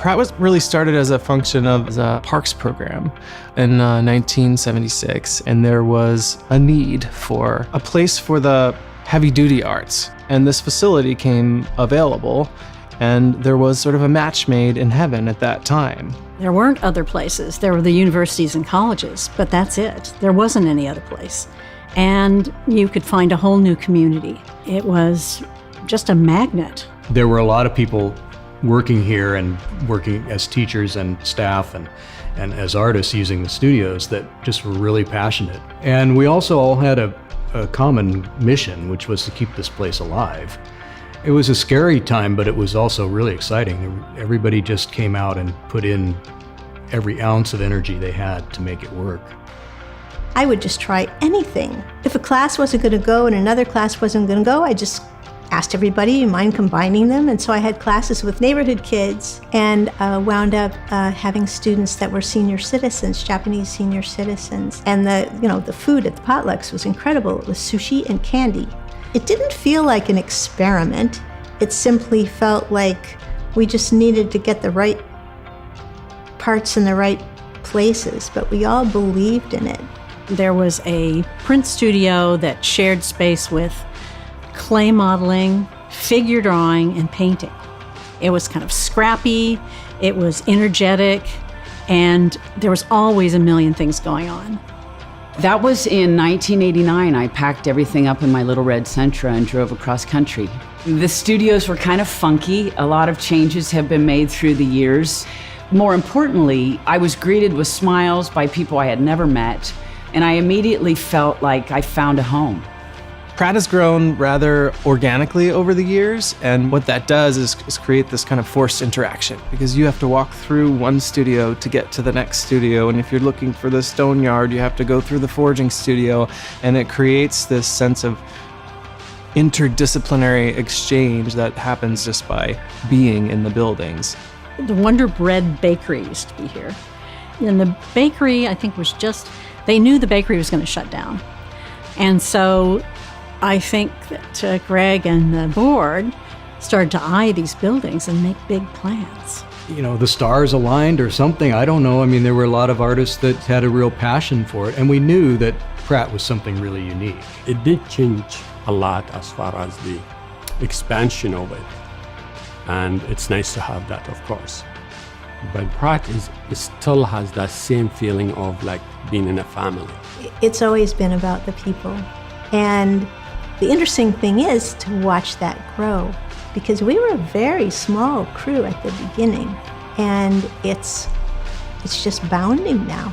Pratt was really started as a function of the Parks program in 1976, and there was a need for a place for the heavy-duty arts, and this facility came available, and there was sort of a match made in heaven at that time. There weren't other places. There were the universities and colleges, but that's it. There wasn't any other place. And you could find a whole new community. It was just a magnet. There were a lot of people working here and working as teachers and staff and as artists using the studios that just were really passionate. And we also all had a common mission, which was to keep this place alive. It was a scary time, but it was also really exciting. Everybody just came out and put in every ounce of energy they had to make it work. I would just try anything. If a class wasn't going to go and another class wasn't going to go, I just asked everybody, you mind combining them? And so I had classes with neighborhood kids and wound up having students that were senior citizens, Japanese senior citizens. And the food at the potlucks was incredible. It was sushi and candy. It didn't feel like an experiment. It simply felt like we just needed to get the right parts in the right places, but we all believed in it. There was a print studio that shared space with clay modeling, figure drawing, and painting. It was kind of scrappy, it was energetic, and there was always a million things going on. That was in 1989. I packed everything up in my little red Sentra and drove across country. The studios were kind of funky. A lot of changes have been made through the years. More importantly, I was greeted with smiles by people I had never met, and I immediately felt like I found a home. Pratt has grown rather organically over the years, and what that does is create this kind of forced interaction, because you have to walk through one studio to get to the next studio, and if you're looking for the stone yard, you have to go through the forging studio, and it creates this sense of interdisciplinary exchange that happens just by being in the buildings. The Wonder Bread Bakery used to be here. And the bakery, I think, they knew the bakery was going to shut down. And so I think that Greg and the board started to eye these buildings and make big plans. The stars aligned or something, I don't know. I mean, there were a lot of artists that had a real passion for it, and we knew that Pratt was something really unique. It did change a lot as far as the expansion of it, and it's nice to have that, of course. But Pratt still has that same feeling of like being in a family. It's always been about the people. And the interesting thing is to watch that grow, because we were a very small crew at the beginning, and it's just bounding now.